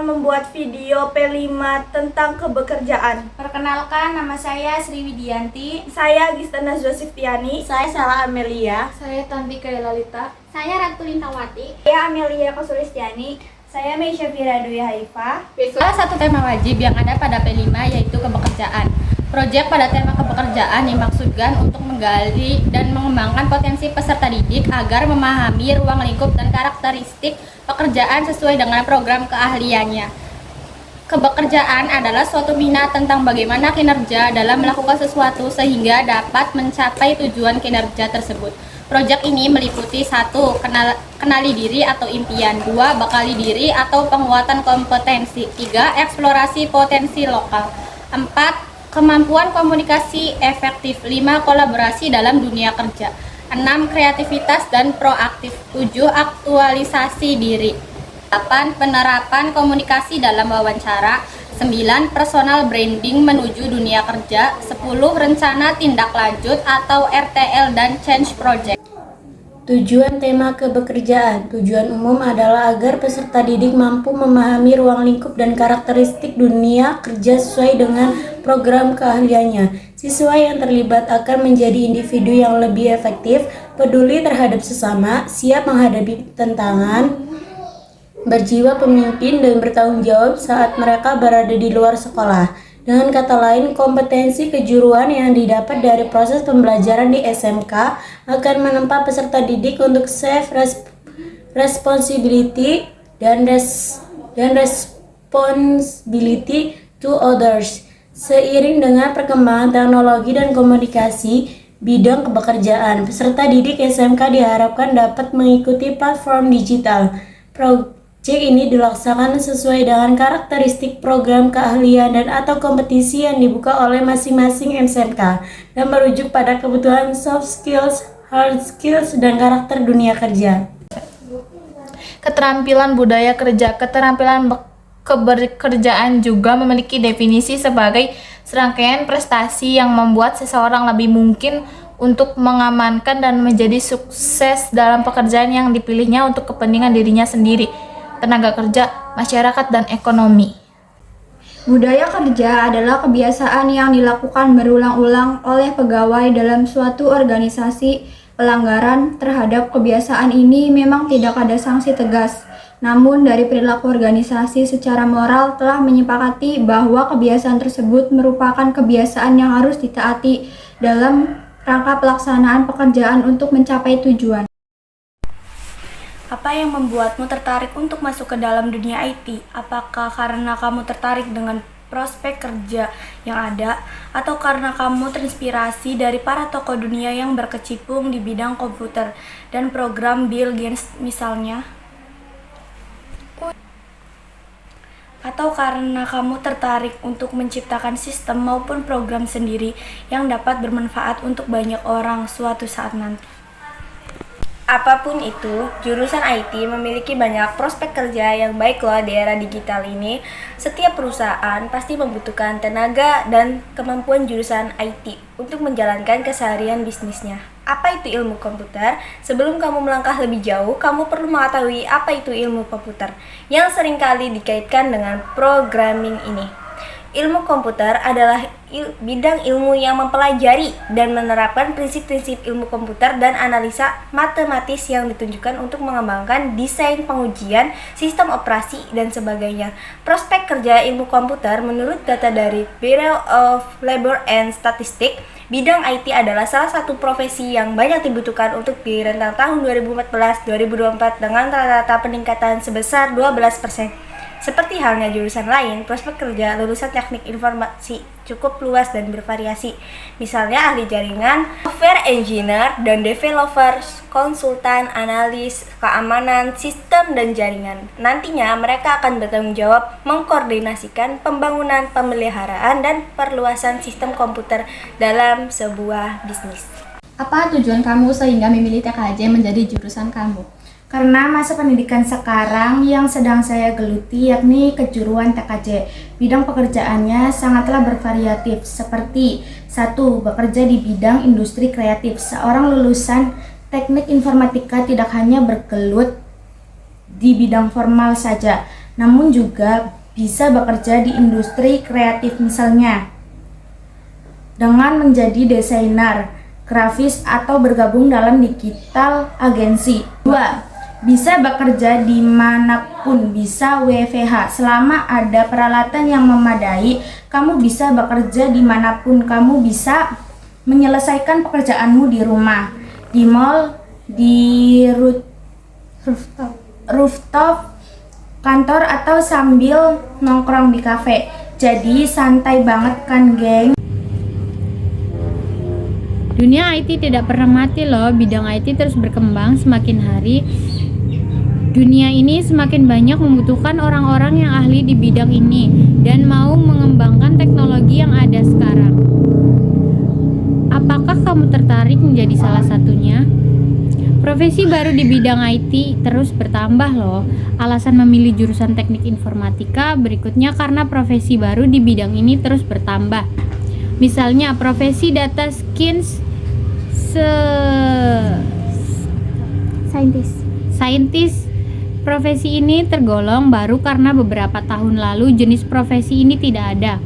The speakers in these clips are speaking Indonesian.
membuat video P5 tentang kebekerjaan. Perkenalkan, nama saya Sri Widianti. Saya Gista Nazwa Siftiani. Saya Sarah Amelia. Saya Tanti Lalita. Saya Ratu Lintawati. Saya Amelia Kosulistiani. Saya Meisha Fira Dwi Haifah. Salah satu tema wajib yang ada pada P5 yaitu kebekerjaan. Proyek pada tema kepekerjaan dimaksudkan untuk menggali dan mengembangkan potensi peserta didik agar memahami ruang lingkup dan karakteristik pekerjaan sesuai dengan program keahliannya. Kebekerjaan adalah suatu minat tentang bagaimana kinerja dalam melakukan sesuatu sehingga dapat mencapai tujuan kinerja tersebut. Proyek ini meliputi 1. Kenali diri atau impian, 2. Bekali diri atau penguatan kompetensi, 3. Eksplorasi potensi lokal, 4. Kemampuan komunikasi efektif, 5. Kolaborasi dalam dunia kerja, 6. Kreativitas dan proaktif, 7. Aktualisasi diri, 8. Penerapan komunikasi dalam wawancara, 9. Personal branding menuju dunia kerja, 10. Rencana tindak lanjut atau RTL dan change project. Tujuan tema kebekerjaan. Tujuan umum adalah agar peserta didik mampu memahami ruang lingkup dan karakteristik dunia kerja sesuai dengan program keahliannya. Siswa yang terlibat akan menjadi individu yang lebih efektif, peduli terhadap sesama, siap menghadapi tantangan, berjiwa pemimpin dan bertanggung jawab saat mereka berada di luar sekolah. Dengan kata lain, kompetensi kejuruan yang didapat dari proses pembelajaran di SMK akan menempa peserta didik untuk responsibility dan responsibility to others. Seiring dengan perkembangan teknologi dan komunikasi bidang kepekerjaan, peserta didik SMK diharapkan dapat mengikuti platform digital. Proyek ini dilaksanakan sesuai dengan karakteristik program keahlian dan atau kompetisi yang dibuka oleh masing-masing SMK dan merujuk pada kebutuhan soft skills, hard skills, dan karakter dunia kerja. Keterampilan budaya kerja. Keterampilan kebekerjaan juga memiliki definisi sebagai serangkaian prestasi yang membuat seseorang lebih mungkin untuk mengamankan dan menjadi sukses dalam pekerjaan yang dipilihnya untuk kepentingan dirinya sendiri, tenaga kerja, masyarakat, dan ekonomi. Budaya kerja adalah kebiasaan yang dilakukan berulang-ulang oleh pegawai dalam suatu organisasi. Pelanggaran terhadap kebiasaan ini memang tidak ada sanksi tegas. Namun dari perilaku organisasi secara moral telah menyepakati bahwa kebiasaan tersebut merupakan kebiasaan yang harus ditaati dalam rangka pelaksanaan pekerjaan untuk mencapai tujuan. Apa yang membuatmu tertarik untuk masuk ke dalam dunia IT? Apakah karena kamu tertarik dengan prospek kerja yang ada, atau karena kamu terinspirasi dari para tokoh dunia yang berkecimpung di bidang komputer dan program Bill Gates misalnya? Atau karena kamu tertarik untuk menciptakan sistem maupun program sendiri yang dapat bermanfaat untuk banyak orang suatu saat nanti? Apapun itu, jurusan IT memiliki banyak prospek kerja yang baik loh di era digital ini. Setiap perusahaan pasti membutuhkan tenaga dan kemampuan jurusan IT untuk menjalankan keseharian bisnisnya. Apa itu ilmu komputer? Sebelum kamu melangkah lebih jauh, kamu perlu mengetahui apa itu ilmu komputer yang seringkali dikaitkan dengan programming ini. Ilmu komputer adalah bidang ilmu yang mempelajari dan menerapkan prinsip-prinsip ilmu komputer dan analisa matematis yang ditunjukkan untuk mengembangkan desain pengujian, sistem operasi, dan sebagainya. Prospek kerja ilmu komputer menurut data dari Bureau of Labor and Statistics, bidang IT adalah salah satu profesi yang banyak dibutuhkan untuk di rentang tahun 2014-2024 dengan rata-rata peningkatan sebesar 12%. Seperti halnya jurusan lain, prospek kerja lulusan teknik informasi cukup luas dan bervariasi. Misalnya ahli jaringan, software engineer, dan developer, konsultan, analis, keamanan, sistem, dan jaringan. Nantinya mereka akan bertanggung jawab mengkoordinasikan pembangunan, pemeliharaan, dan perluasan sistem komputer dalam sebuah bisnis. Apa tujuan kamu sehingga memilih TKJ menjadi jurusan kamu? Karena masa pendidikan sekarang yang sedang saya geluti yakni kejuruan TKJ. Bidang pekerjaannya sangatlah bervariatif seperti 1. Bekerja di bidang industri kreatif. Seorang lulusan teknik informatika tidak hanya bergelut di bidang formal saja, namun juga bisa bekerja di industri kreatif misalnya dengan menjadi desainer, grafis atau bergabung dalam digital agensi. 2. Bisa bekerja dimanapun, bisa WFH. Selama ada peralatan yang memadai, kamu bisa bekerja dimanapun. Kamu bisa menyelesaikan pekerjaanmu di rumah, di mall, di rooftop kantor, atau sambil nongkrong di kafe. Jadi santai banget kan, geng? Dunia IT tidak pernah mati loh, bidang IT terus berkembang semakin hari. Dunia ini semakin banyak membutuhkan orang-orang yang ahli di bidang ini dan mau mengembangkan teknologi yang ada sekarang. Apakah kamu tertarik menjadi salah satunya? Profesi baru di bidang IT terus bertambah loh. Alasan memilih jurusan teknik informatika berikutnya karena profesi baru di bidang ini terus bertambah. Misalnya profesi data scientist. Profesi ini tergolong baru karena beberapa tahun lalu jenis profesi ini tidak ada.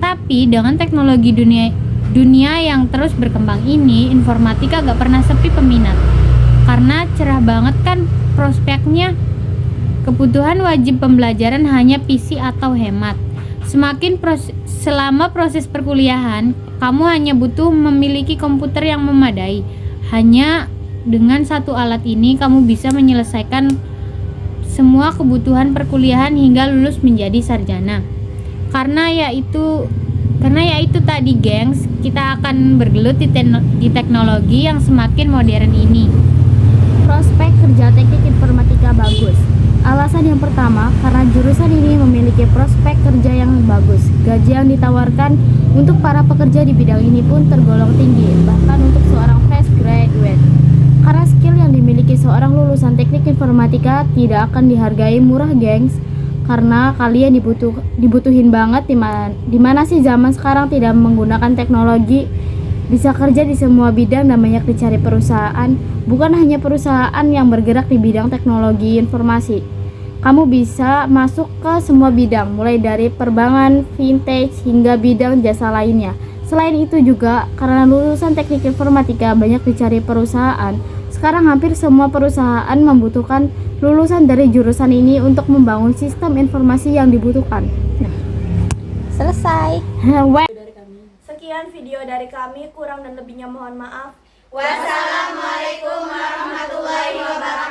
Tapi dengan teknologi dunia yang terus berkembang ini, informatika gak pernah sepi peminat. Karena cerah banget kan prospeknya. Kebutuhan wajib pembelajaran hanya PC atau hemat. Selama proses perkuliahan, kamu hanya butuh memiliki komputer yang memadai. Hanya dengan satu alat ini, kamu bisa menyelesaikan semua kebutuhan perkuliahan hingga lulus menjadi sarjana. Karena yaitu tadi, gengs, kita akan bergelut di teknologi yang semakin modern ini. Prospek kerja teknik informatika bagus. Alasan yang pertama, karena jurusan ini memiliki prospek kerja yang bagus. Gaji yang ditawarkan untuk para pekerja di bidang ini pun tergolong tinggi, bahkan untuk seorang fresh graduate. Karena skill yang dimiliki seorang lulusan teknik informatika tidak akan dihargai murah, gengs. Karena kalian dibutuhin banget di mana sih zaman sekarang tidak menggunakan teknologi. Bisa kerja di semua bidang dan banyak dicari perusahaan. Bukan hanya perusahaan yang bergerak di bidang teknologi informasi. Kamu bisa masuk ke semua bidang, mulai dari perbankan, fintech, hingga bidang jasa lainnya. Selain itu juga, karena lulusan teknik informatika banyak dicari perusahaan, sekarang hampir semua perusahaan membutuhkan lulusan dari jurusan ini untuk membangun sistem informasi yang dibutuhkan. Selesai. Sekian video dari kami, kurang dan lebihnya mohon maaf. Wassalamualaikum warahmatullahi wabarakatuh.